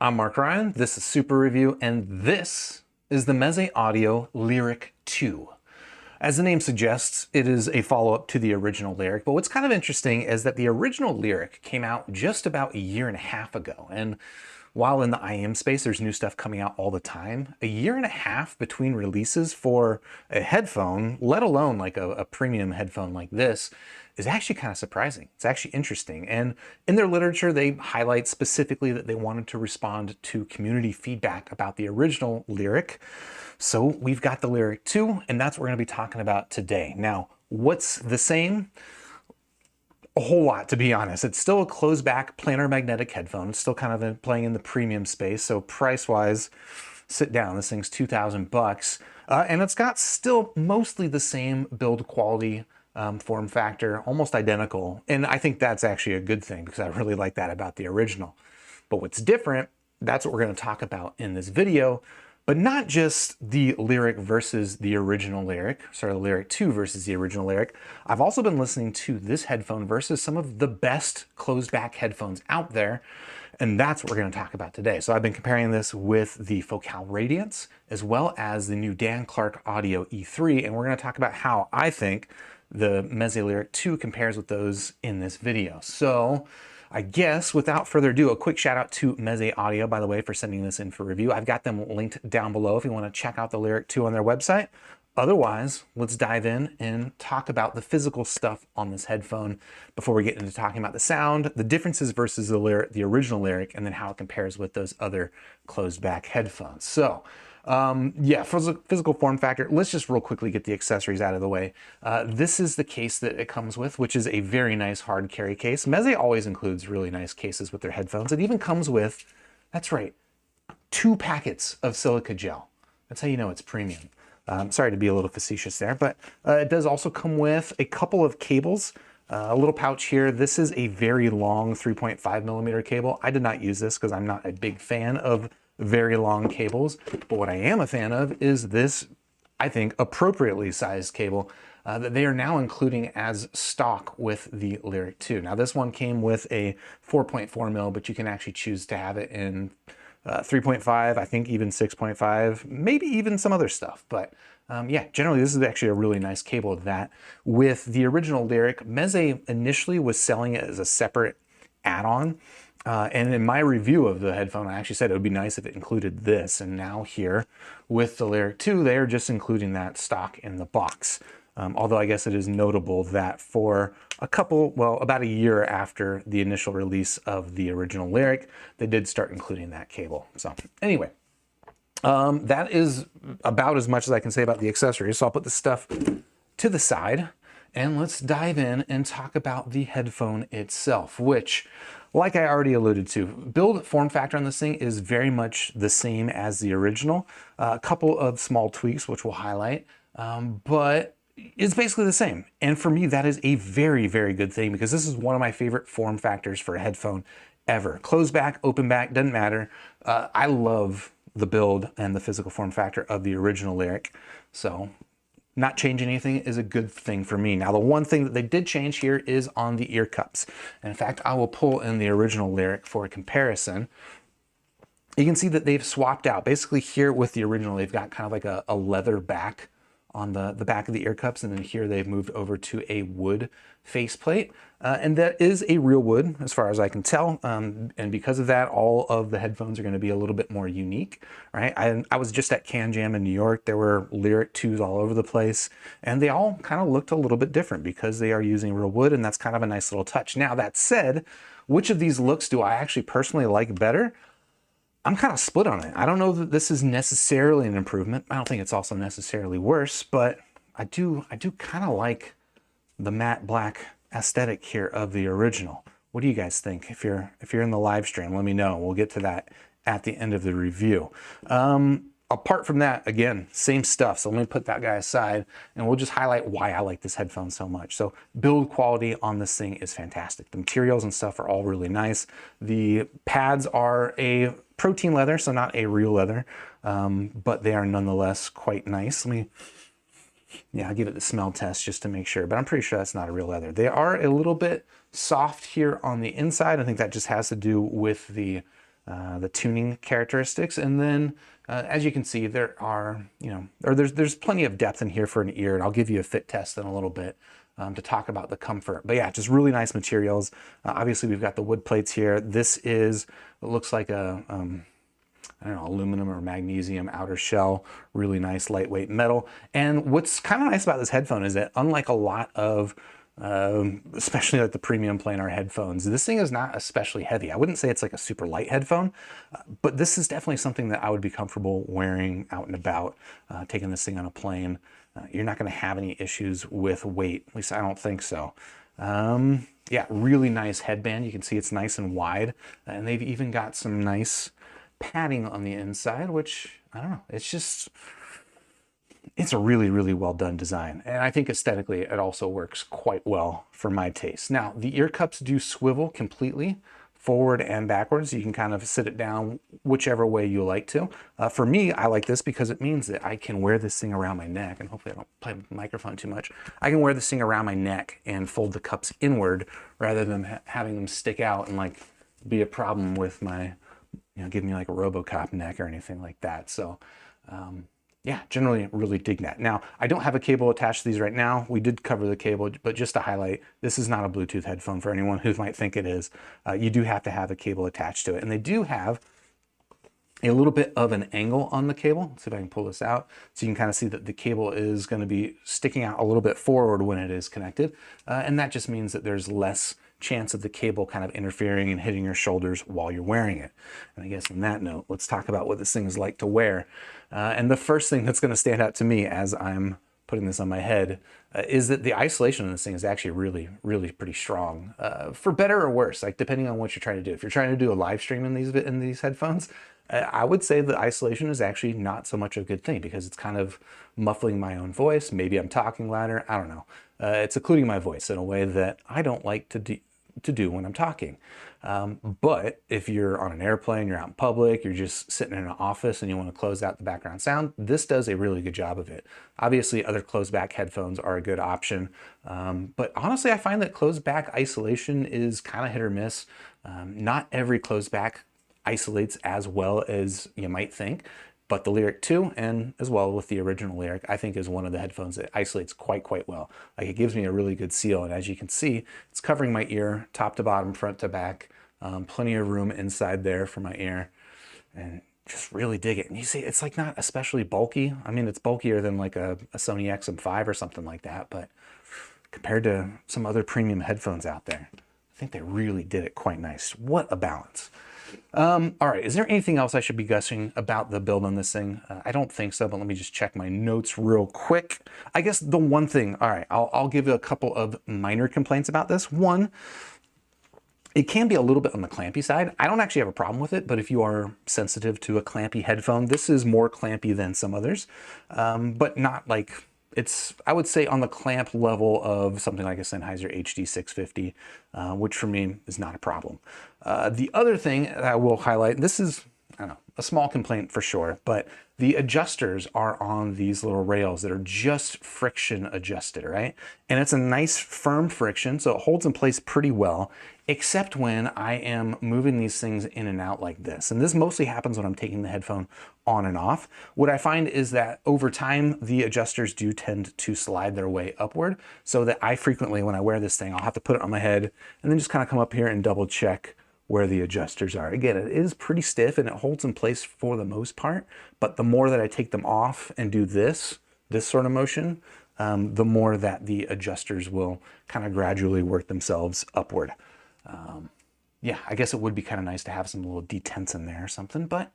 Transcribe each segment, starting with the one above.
I'm Mark Ryan, this is Super Review, and this is the Meze Audio Liric 2. As the name suggests, it is a follow-up to the original Liric, but what's kind of interesting is that the original Liric came out just about a year and a half ago, and while in the IM space there's new stuff coming out all the time, a year and a half between releases for a headphone, let alone like a premium headphone like this, is actually kind of surprising. It's actually interesting. And in their literature, they highlight specifically that they wanted to respond to community feedback about the original Liric. So we've got the Liric 2, and that's what we're going to be talking about today. Now, what's the same? A whole lot, to be honest. It's still a closed back planar magnetic headphone. It's still kind of playing in the premium space. So price wise, sit down. This thing's $2,000, and it's got still mostly the same build quality, form factor, almost identical. And I think that's actually a good thing because I really like that about the original. But what's different, that's what we're going to talk about in this video. But not just the Liric versus the original Liric, sorry, the Liric 2 versus the original Liric. I've also been listening to this headphone versus some of the best closed back headphones out there. And that's what we're going to talk about today. So I've been comparing this with the Focal Radiance as well as the new Dan Clark Audio E3. And we're going to talk about how I think the Meze Liric 2 compares with those in this video. So I guess without further ado, a quick shout out to Meze Audio, by the way, for sending this in for review. I've got them linked down below if you want to check out the Liric 2 on their website. Otherwise, let's dive in and talk about the physical stuff on this headphone before we get into talking about the sound, the differences versus the original Liric, and then how it compares with those other closed back headphones. So yeah, physical form factor. Let's just real quickly get the accessories out of the way. This is the case that it comes with, which is a very nice hard carry case. Meze always includes really nice cases with their headphones. It even comes with, that's right, 2 packets of silica gel. That's how you know it's premium. Sorry to be a little facetious there, but it does also come with a couple of cables. A little pouch here. This is a very long 3.5 millimeter cable. I did not use this because I'm not a big fan of very long cables, but what I am a fan of is this, I think, appropriately sized cable that they are now including as stock with the Liric 2. Now this one came with a 4.4 mil, but you can actually choose to have it in 3.5, I think even 6.5, maybe even some other stuff. But yeah, generally this is actually a really nice cable that with the original Liric, Meze initially was selling it as a separate add-on. And in my review of the headphone, I actually said it would be nice if it included this. And now here with the Liric 2, they are just including that stock in the box. Although I guess it is notable that for a couple, well, about a year after the initial release of the original Liric, they did start including that cable. So anyway, that is about as much as I can say about the accessories. So I'll put the stuff to the side and let's dive in and talk about the headphone itself, which, like I already alluded to, build form factor on this thing is very much the same as the original. A couple of small tweaks, which we'll highlight, but it's basically the same. And for me, that is a very, very good thing because this is one of my favorite form factors for a headphone ever. Closed back, open back, doesn't matter. I love the build and the physical form factor of the original Liric. So not changing anything is a good thing for me. Now, the one thing that they did change here is on the ear cups. And in fact, I will pull in the original Liric for a comparison. You can see that they've swapped out. Basically here with the original, they've got kind of like a leather back on the back of the ear cups. And then here they've moved over to a wood faceplate. And that is a real wood as far as I can tell. And because of that, all of the headphones are going to be a little bit more unique, right? I was just at Can Jam in New York. There were Liric 2s all over the place, and they all kind of looked a little bit different because they are using real wood, and that's kind of a nice little touch. Now, that said, which of these looks do I actually personally like better? I'm kind of split on it. I don't know that this is necessarily an improvement. I don't think it's also necessarily worse, but I do kind of like the matte black aesthetic here of the original. What do you guys think? If you're in the live stream, let me know. We'll get to that at the end of the review. Apart from that, again, same stuff. So let me put that guy aside and we'll just highlight why I like this headphone so much. So build quality on this thing is fantastic. The materials and stuff are all really nice. The pads are a protein leather, so not a real leather, but they are nonetheless quite nice. Yeah, I'll give it the smell test just to make sure, but I'm pretty sure that's not a real leather. They are a little bit soft here on the inside. I think that just has to do with the the tuning characteristics. And then as you can see, there are, there's plenty of depth in here for an ear, and I'll give you a fit test in a little bit to talk about the comfort. But yeah, just really nice materials. Obviously, we've got the wood plates here. This is, it looks like a, I don't know, aluminum or magnesium outer shell, really nice lightweight metal. And what's kind of nice about this headphone is that unlike a lot of especially like the premium planar headphones, this thing is not especially heavy. I wouldn't say it's like a super light headphone, but this is definitely something that I would be comfortable wearing out and about, taking this thing on a plane. You're not going to have any issues with weight, at least I don't think so. Yeah, really nice headband. You can see it's nice and wide, and they've even got some nice padding on the inside, which, I don't know, it's a really, really well done design. And I think aesthetically, it also works quite well for my taste. Now, the ear cups do swivel completely forward and backwards. You can kind of sit it down whichever way you like to. For me, I like this because it means that I can wear this thing around my neck, and hopefully I don't play with the microphone too much. I can wear this thing around my neck and fold the cups inward rather than having them stick out and like be a problem with my, give me like a RoboCop neck or anything like that. So, yeah, generally really dig that. Now, I don't have a cable attached to these right now. We did cover the cable, but just to highlight, this is not a Bluetooth headphone for anyone who might think it is. You do have to have a cable attached to it. And they do have a little bit of an angle on the cable. Let's see if I can pull this out. So you can kind of see that the cable is going to be sticking out a little bit forward when it is connected. And that just means that there's less chance of the cable kind of interfering and hitting your shoulders while you're wearing it. And I guess on that note, let's talk about what this thing is like to wear. And the first thing that's going to stand out to me as I'm putting this on my head is that the isolation on this thing is actually really, really pretty strong, for better or worse, like depending on what you're trying to do. If you're trying to do a live stream in these headphones, I would say the isolation is actually not so much a good thing because it's kind of muffling my own voice. Maybe I'm talking louder. I don't know. It's occluding my voice in a way that I don't like to do when I'm talking. But if you're on an airplane, you're out in public, you're just sitting in an office and you want to close out the background sound, this does a really good job of it. Obviously, other closed back headphones are a good option. But honestly, I find that closed back isolation is kind of hit or miss. Not every closed back isolates as well as you might think. But the Lyric 2, and as well with the original Lyric, I think is one of the headphones that isolates quite well. Like, it gives me a really good seal, and as you can see, it's covering my ear, top to bottom, front to back. Plenty of room inside there for my ear, and just really dig it. And you see, it's like not especially bulky. I mean, it's bulkier than like a Sony XM5 or something like that, but compared to some other premium headphones out there, I think they really did it quite nice. What a balance. All right, is there anything else I should be guessing about the build on this thing? I don't think so, but let me just check my notes real quick. I guess the one thing, all right, I'll give you a couple of minor complaints about this. One, it can be a little bit on the clampy side. I don't actually have a problem with it, but if you are sensitive to a clampy headphone, this is more clampy than some others, but not like, it's, I would say, on the clamp level of something like a Sennheiser HD650, which for me is not a problem. The other thing that I will highlight, this is, I don't know, a small complaint for sure, but the adjusters are on these little rails that are just friction adjusted, right? And it's a nice firm friction, so it holds in place pretty well, except when I am moving these things in and out like this. And this mostly happens when I'm taking the headphone on and off. What I find is that over time, the adjusters do tend to slide their way upward, so that I frequently, when I wear this thing, I'll have to put it on my head and then just kind of come up here and double check where the adjusters are. Again, it is pretty stiff and it holds in place for the most part, but the more that I take them off and do this sort of motion, the more that the adjusters will kind of gradually work themselves upward. Yeah, I guess it would be kind of nice to have some little detents in there or something, but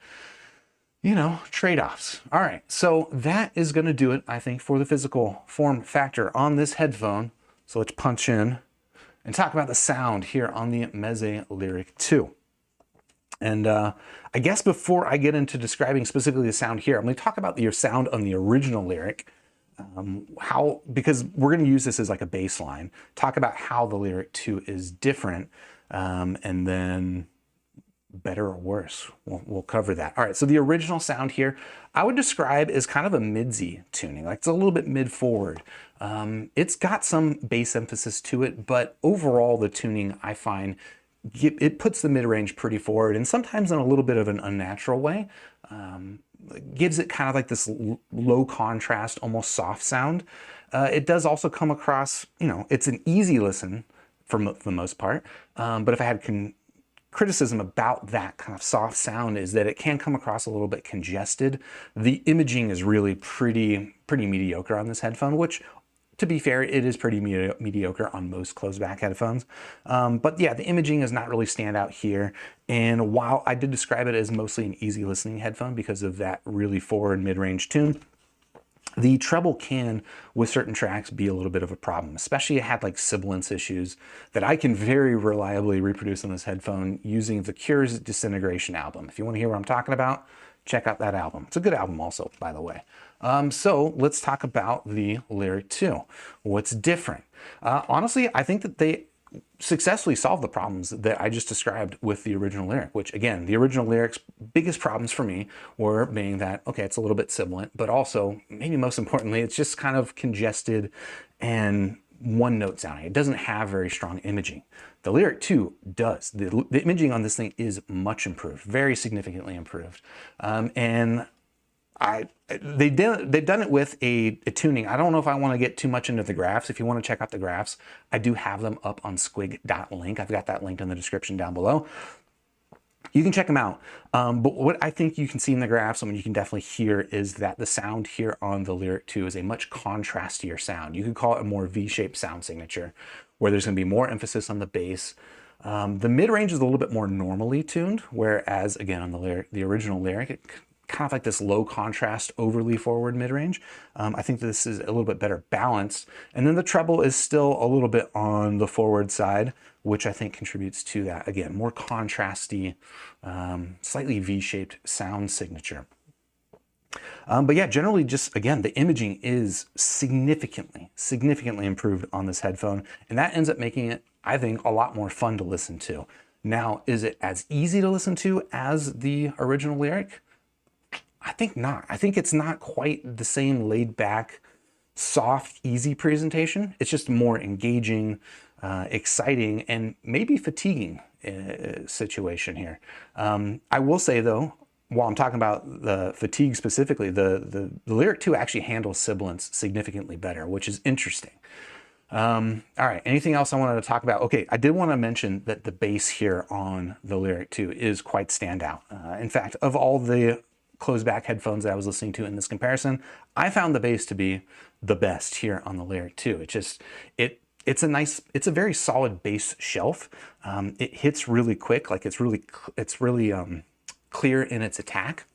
you know, trade-offs. All right, so that is going to do it, I think, for the physical form factor on this headphone. So let's punch in and talk about the sound here on the Meze Liric 2. And I guess before I get into describing specifically the sound here, I'm going to talk about the sound on the original Lyric. Because we're going to use this as like a baseline, talk about how the Lyric 2 is different, and then better or worse. We'll cover that. All right, so the original sound here, I would describe as kind of a midsy tuning, like it's a little bit mid-forward. It's got some bass emphasis to it, but overall the tuning I find it puts the mid-range pretty forward, and sometimes in a little bit of an unnatural way. Gives it kind of like this low contrast, almost soft sound. It does also come across, it's an easy listen for the most part. But if I had criticism about that kind of soft sound, is that it can come across a little bit congested. The imaging is really pretty mediocre on this headphone, which, to be fair, it is pretty mediocre on most closed back headphones. But yeah, the imaging does not really stand out here. And while I did describe it as mostly an easy listening headphone because of that really forward mid-range tune, the treble can, with certain tracks, be a little bit of a problem. Especially it had like sibilance issues that I can very reliably reproduce on this headphone using The Cure's Disintegration album. If you want to hear what I'm talking about, check out that album. It's a good album also, by the way. So let's talk about the Lyric 2. What's different? Honestly, I think that they successfully solved the problems that I just described with the original Lyric, which again, the original Lyric's biggest problems for me were being that, okay, it's a little bit sibilant, but also, maybe most importantly, it's just kind of congested and one note sounding. It doesn't have very strong imaging. The Lyric 2 does. The imaging on this thing is much improved, very significantly improved. And they've done it with a tuning. I don't know if I want to get too much into the graphs. If you want to check out the graphs, I do have them up on squig.link. I've got that linked in the description down below. You can check them out. But what I think you can see in the graphs, and you can definitely hear, is that the sound here on the Lyric 2 is a much contrastier sound. You could call it a more V-shaped sound signature, where there's going to be more emphasis on the bass. The mid-range is a little bit more normally tuned, whereas again on the original Lyric, it kind of like this low contrast, overly forward mid-range. I think this is a little bit better balanced. And then the treble is still a little bit on the forward side, which I think contributes to that. Again, more contrasty, slightly V-shaped sound signature. But yeah, generally just, again, the imaging is significantly improved on this headphone. And that ends up making it, I think, a lot more fun to listen to. Now, is it as easy to listen to as the original Lyric? I think not. I think it's not quite the same laid back, soft, easy presentation. It's just more engaging, exciting, and maybe fatiguing situation here. I will say though, while I'm talking about the fatigue specifically, the Lyric 2 actually handles sibilance significantly better, which is interesting. All right, anything else I wanted to talk about? Okay, I did want to mention that the bass here on the Lyric 2 is quite standout. In fact, of all the closed back headphones that I was listening to in this comparison, I found the bass to be the best here on the Lyric 2. It's a very solid bass shelf. It hits really quick, like it's really clear in its attack.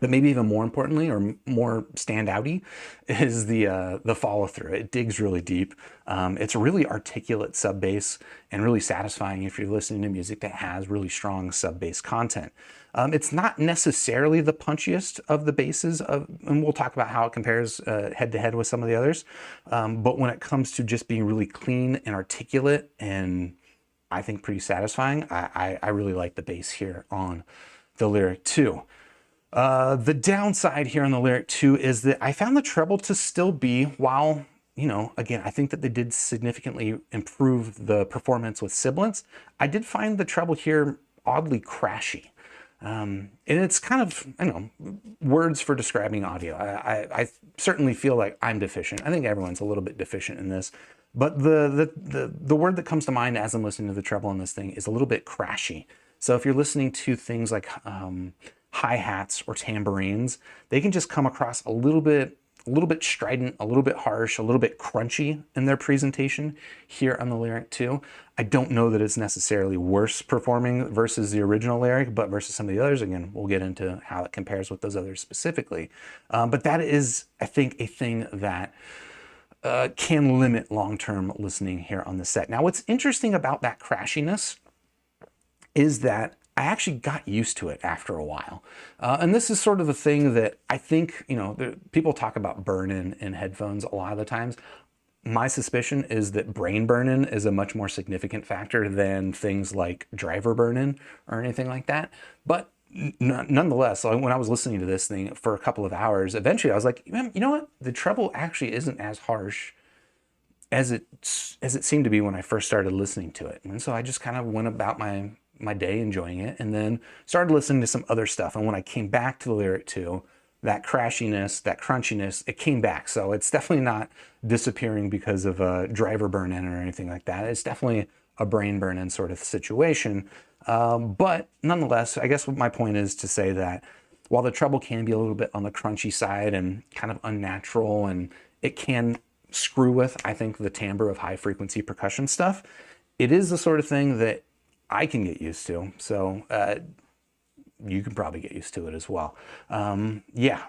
But maybe even more importantly, or more standouty, is the follow through. It digs really deep. It's a really articulate sub bass and really satisfying if you're listening to music that has really strong sub bass content. It's not necessarily the punchiest of the basses, and we'll talk about how it compares head to head with some of the others. But when it comes to just being really clean and articulate, and I think pretty satisfying, I really like the bass here on the Lyric 2. The downside here on the Lyric 2 is that I found the treble to still be, while, again, I think that they did significantly improve the performance with sibilance, I did find the treble here oddly crashy. And it's kind of, words for describing audio. I certainly feel like I'm deficient. I think everyone's a little bit deficient in this. But the word that comes to mind as I'm listening to the treble on this thing is a little bit crashy. So if you're listening to things like hi-hats or tambourines, they can just come across a little bit strident, a little bit harsh, a little bit crunchy in their presentation here on the Lyric 2. I don't know that it's necessarily worse performing versus the original Lyric, but versus some of the others, again, we'll get into how it compares with those others specifically. But that is, I think, a thing that can limit long-term listening here on the set. Now, what's interesting about that crashiness is that I actually got used to it after a while. And this is sort of the thing that I think, people talk about burn-in in headphones a lot of the times. My suspicion is that brain burn-in is a much more significant factor than things like driver burn-in or anything like that. But nonetheless, when I was listening to this thing for a couple of hours, eventually I was like, you know what? The treble actually isn't as harsh as it seemed to be when I first started listening to it. And so I just kind of went about my day enjoying it, and then started listening to some other stuff. And when I came back to the Lyric 2, that crashiness, that crunchiness, it came back. So it's definitely not disappearing because of a driver burn-in or anything like that. It's definitely a brain burn-in sort of situation. But nonetheless, I guess what my point is to say that while the treble can be a little bit on the crunchy side and kind of unnatural, and it can screw with, I think, the timbre of high frequency percussion stuff, it is the sort of thing that I can get used to. So you can probably get used to it as well. Yeah.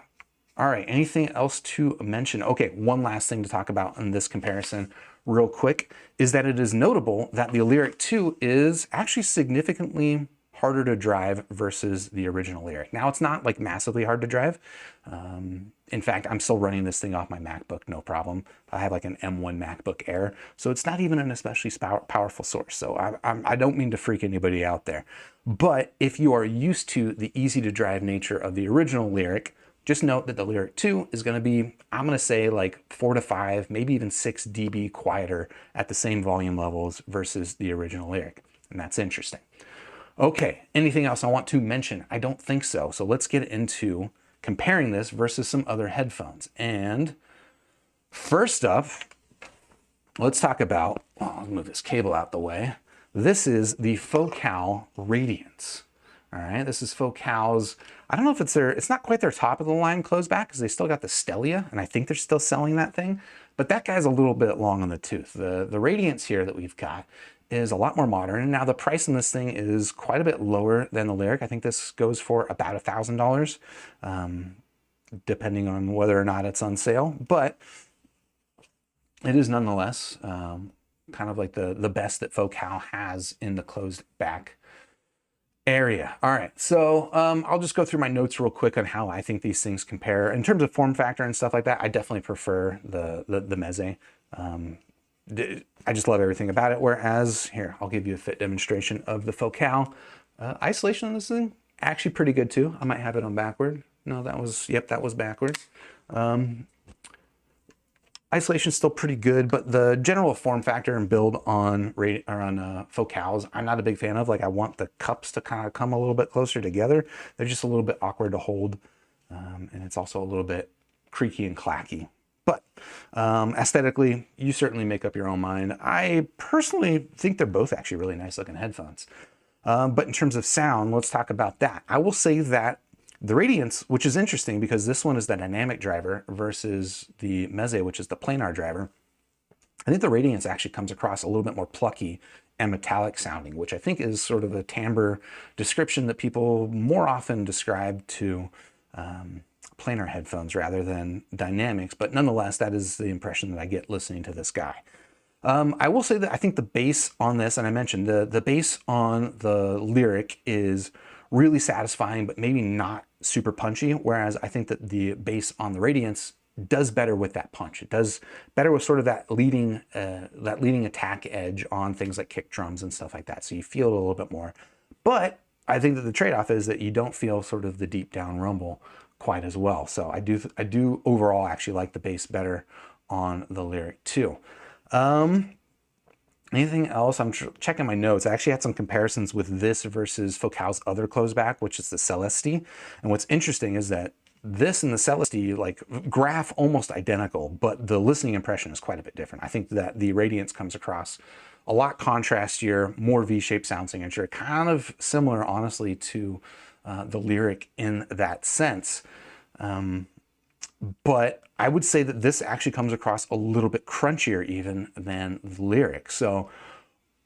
All right. Anything else to mention? Okay. One last thing to talk about in this comparison real quick is that it is notable that the Lyric 2 is actually significantly harder to drive versus the original Lyric. Now, it's not like massively hard to drive. In fact, I'm still running this thing off my MacBook, no problem. I have like an M1 MacBook Air, so it's not even an especially powerful source. So I don't mean to freak anybody out there. But if you are used to the easy to drive nature of the original Lyric, just note that the Lyric 2 is going to be, I'm going to say like 4 to 5, maybe even 6 dB quieter at the same volume levels versus the original Lyric. And that's interesting. Okay, anything else I want to mention? I don't think so. So let's get into comparing this versus some other headphones. And first up, let's talk about, I'll move this cable out the way. This is the Focal Radiance. All right, this is Focal's, I don't know if it's not quite their top of the line closed back, because they still got the Stellia, and I think they're still selling that thing, but that guy's a little bit long on the tooth. The Radiance here that we've got is a lot more modern. And now the price on this thing is quite a bit lower than the Lyric. I think this goes for about $1,000, depending on whether or not it's on sale. But it is nonetheless kind of like the best that Focal has in the closed back area. All right, so I'll just go through my notes real quick on how I think these things compare. In terms of form factor and stuff like that, I definitely prefer the Meze. I just love everything about it. Whereas here, I'll give you a fit demonstration of the Focal. Isolation on this thing, actually pretty good too. I might have it on backward. No, that was, yep, that was backwards. Isolation's still pretty good, but the general form factor and build on Focals, I'm not a big fan of. Like, I want the cups to kind of come a little bit closer together. They're just a little bit awkward to hold. And it's also a little bit creaky and clacky. But aesthetically, you certainly make up your own mind. I personally think they're both actually really nice looking headphones. But in terms of sound, let's talk about that. I will say that the Radiance, which is interesting because this one is the dynamic driver versus the Meze, which is the planar driver. I think the Radiance actually comes across a little bit more plucky and metallic sounding, which I think is sort of a timbre description that people more often describe to planar headphones rather than dynamics, but nonetheless, that is the impression that I get listening to this guy. I will say that I think the bass on this, and I mentioned the bass on the Lyric is really satisfying, but maybe not super punchy, whereas I think that the bass on the Radiance does better with that punch. It does better with sort of that leading attack edge on things like kick drums and stuff like that, so you feel it a little bit more. But I think that the trade-off is that you don't feel sort of the deep down rumble quite as well. So I do overall actually like the bass better on the Lyric too. Anything else? I'm checking my notes. I actually had some comparisons with this versus Focal's other closeback, which is the Celeste. And what's interesting is that this and the Celeste like graph almost identical, but the listening impression is quite a bit different. I think that the Radiance comes across a lot contrastier, more V-shaped sound signature, kind of similar, honestly, to the Lyric in that sense. But I would say that this actually comes across a little bit crunchier even than the Lyric. So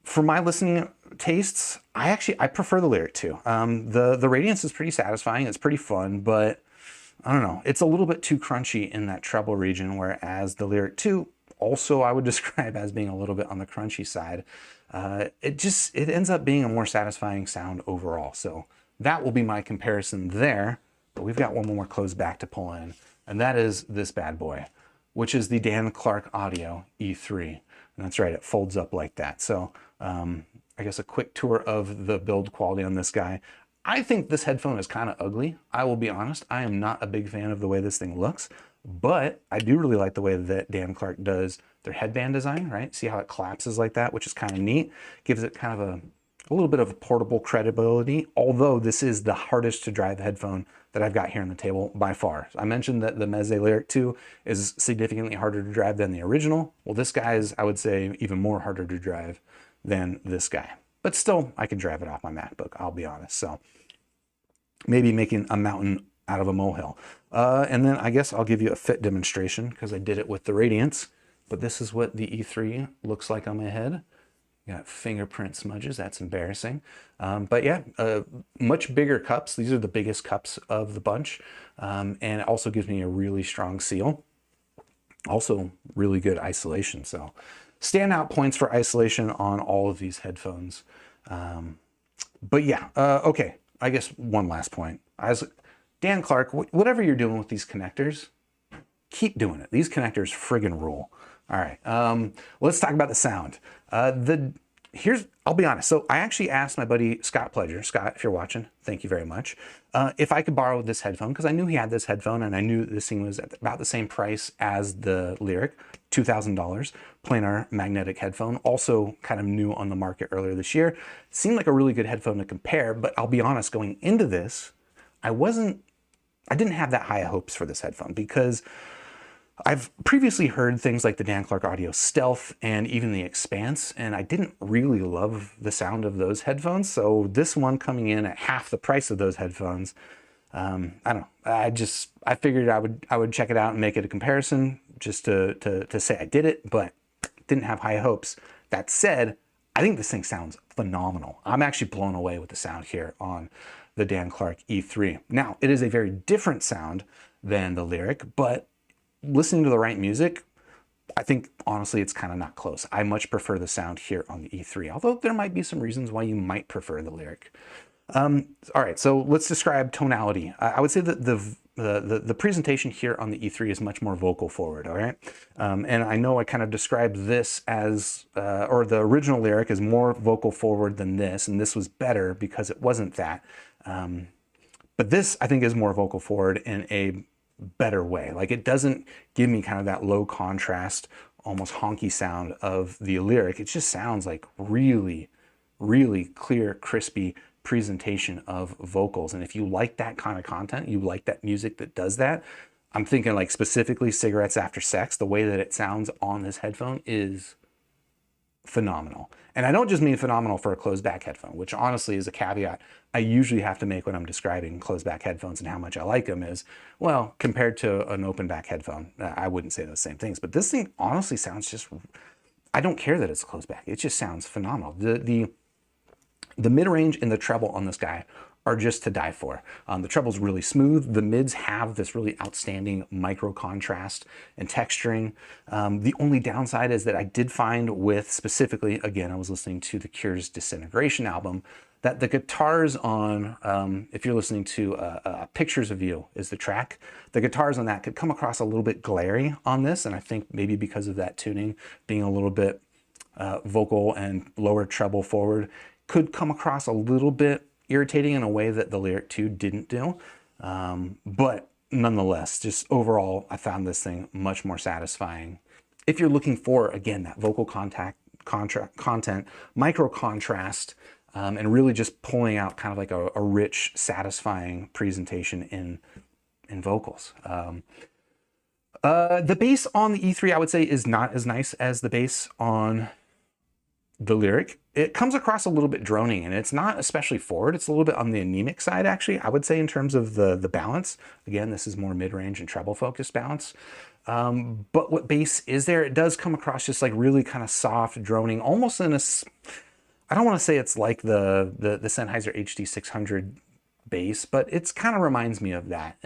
for my listening tastes, I prefer the Lyric too. The Radiance is pretty satisfying. It's pretty fun, but I don't know. It's a little bit too crunchy in that treble region, whereas the Lyric 2 also I would describe as being a little bit on the crunchy side. It ends up being a more satisfying sound overall. So that will be my comparison there. But we've got one more closed back to pull in, and that is this bad boy, which is the Dan Clark Audio E3. And that's right, it folds up like that. So I guess a quick tour of the build quality on this guy. I think this headphone is kind of ugly. I will be honest. I am not a big fan of the way this thing looks, but I do really like the way that Dan Clark does their headband design, right? See how it collapses like that, which is kind of neat. Gives it kind of a little bit of portable credibility, although this is the hardest to drive headphone that I've got here on the table by far. I mentioned that the Meze Liric 2 is significantly harder to drive than the original. Well, this guy is, I would say, even more harder to drive than this guy. But still, I can drive it off my MacBook, I'll be honest. So maybe making a mountain out of a molehill. And then I guess I'll give you a fit demonstration because I did it with the Radiance. But this is what the E3 looks like on my head. Got fingerprint smudges, that's embarrassing. But yeah, much bigger cups. These are the biggest cups of the bunch. And it also gives me a really strong seal. Also really good isolation. So standout points for isolation on all of these headphones. But yeah, okay, I guess one last point. Dan Clark, whatever you're doing with these connectors, keep doing it. These connectors friggin' rule. All right, let's talk about the sound. I'll be honest. So I actually asked my buddy Scott Pledger. Scott, if you're watching, thank you very much. If I could borrow this headphone, because I knew he had this headphone and I knew this thing was at about the same price as the Lyric, $2,000, planar magnetic headphone, also kind of new on the market earlier this year. Seemed like a really good headphone to compare, but I'll be honest, going into this, I didn't have that high hopes for this headphone because I've previously heard things like the Dan Clark Audio Stealth and even the Expanse, and I didn't really love the sound of those headphones. So this one coming in at half the price of those headphones, I don't know. I figured I would check it out and make it a comparison just to say I did it, but didn't have high hopes. That said, I think this thing sounds phenomenal. I'm actually blown away with the sound here on the Dan Clark E3. Now, it is a very different sound than the Lyric, but listening to the right music, I think honestly it's kind of not close. I much prefer the sound here on the E3, although there might be some reasons why you might prefer the Lyric. All right, so let's describe tonality. I would say that the presentation here on the E3 is much more vocal forward, all right? And I know I kind of described this as, or the original Lyric is more vocal forward than this, and this was better because it wasn't that. But this, I think, is more vocal forward in a better way. Like, it doesn't give me kind of that low contrast, almost honky sound of the Lyric. It just sounds like really, really clear, crispy presentation of vocals. And if you like that kind of content, you like that music that does that, I'm thinking like specifically Cigarettes After Sex, the way that it sounds on this headphone is phenomenal. And I don't just mean phenomenal for a closed back headphone, which honestly is a caveat I usually have to make when I'm describing closed back headphones and how much I like them is, well, compared to an open back headphone, I wouldn't say those same things. But this thing honestly sounds just, I don't care that it's closed back. It just sounds phenomenal. The mid-range and the treble on this guy are just to die for. The treble's really smooth. The mids have this really outstanding micro contrast and texturing. The only downside is that I did find with specifically, again, I was listening to The Cure's Disintegration album, that the guitars on, if you're listening to Pictures of You is the track, the guitars on that could come across a little bit glary on this. And I think maybe because of that tuning being a little bit vocal and lower treble forward, could come across a little bit irritating in a way that the Lyric 2 didn't do. But nonetheless, just overall, I found this thing much more satisfying. If you're looking for, again, that vocal content, micro contrast, and really just pulling out kind of like a rich, satisfying presentation in vocals. The bass on the E3, I would say, is not as nice as the bass on the Lyric. It comes across a little bit droning, and it's not especially forward. It's a little bit on the anemic side, actually, I would say, in terms of the balance. Again, this is more mid-range and treble focused balance. But what bass is there? It does come across just like really kind of soft droning, almost in a, I don't want to say it's like the Sennheiser HD600 bass, but it's kind of reminds me of that.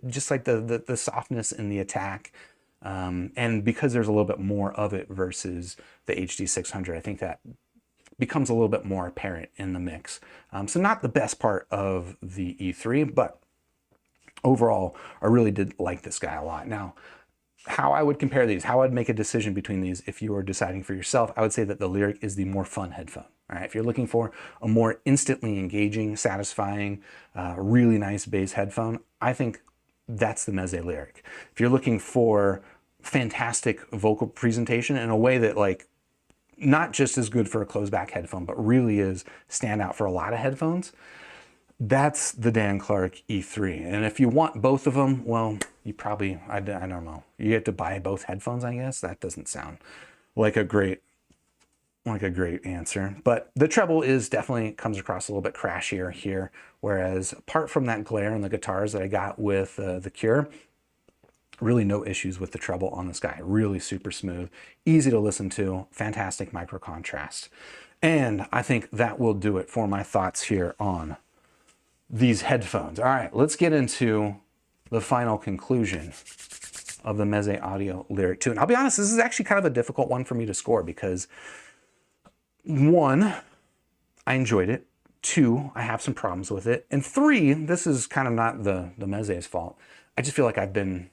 Just like the softness in the attack. And because there's a little bit more of it versus the HD600, I think that becomes a little bit more apparent in the mix. So not the best part of the E3, but overall, I really did like this guy a lot. Now, how I would compare these, how I'd make a decision between these if you were deciding for yourself, I would say that the Lyric is the more fun headphone. All right, if you're looking for a more instantly engaging, satisfying, really nice bass headphone, I think that's the Meze Liric. If you're looking for fantastic vocal presentation in a way that like not just is good for a closed back headphone, but really is stand out for a lot of headphones, that's the Dan Clark E3. And if you want both of them, well, you probably, I don't know, you have to buy both headphones, I guess. That doesn't sound like a great answer. But the treble is definitely comes across a little bit crashier here, whereas apart from that glare on the guitars that I got with the Cure, really no issues with the treble on this guy. Really super smooth, easy to listen to, fantastic micro contrast. And I think that will do it for my thoughts here on these headphones. All right, let's get into the final conclusion of the Meze Audio Liric 2. And I'll be honest, this is actually kind of a difficult one for me to score because 1, I enjoyed it. 2, I have some problems with it. And 3, this is kind of not the Meze's fault. I just feel like I've been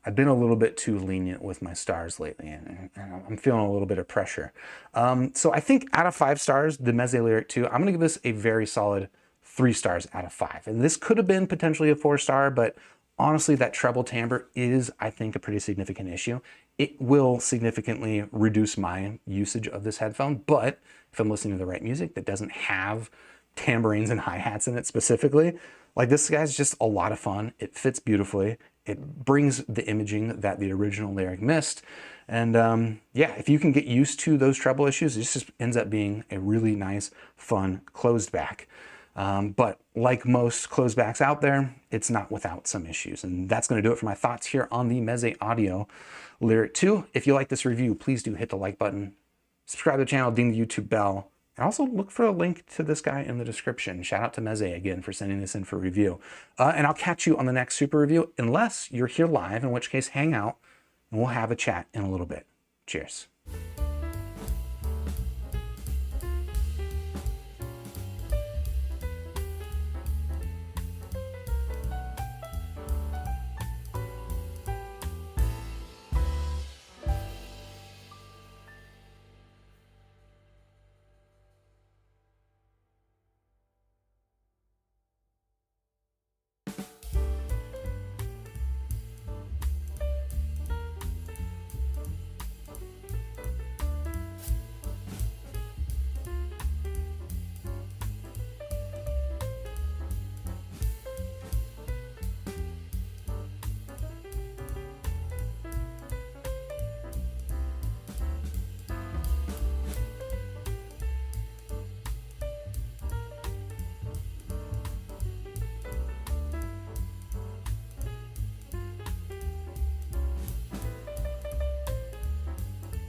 a little bit too lenient with my stars lately, and I'm feeling a little bit of pressure. So I think out of 5 stars, the Meze Liric 2, I'm gonna give this a very solid 3 stars out of 5. And this could have been potentially a 4-star, but honestly, that treble timbre is, I think, a pretty significant issue. It will significantly reduce my usage of this headphone, but if I'm listening to the right music that doesn't have tambourines and hi-hats in it specifically, like this guy's just a lot of fun. It fits beautifully. It brings the imaging that the original Lyric missed. And yeah, if you can get used to those treble issues, this just ends up being a really nice, fun closed back. But like most closed backs out there, it's not without some issues. And that's going to do it for my thoughts here on the Meze Audio Liric 2. If you like this review, please do hit the like button, subscribe to the channel, ding the YouTube bell, and also look for a link to this guy in the description. Shout out to Meze again for sending this in for review. And I'll catch you on the next super review, unless you're here live, in which case hang out and we'll have a chat in a little bit. Cheers.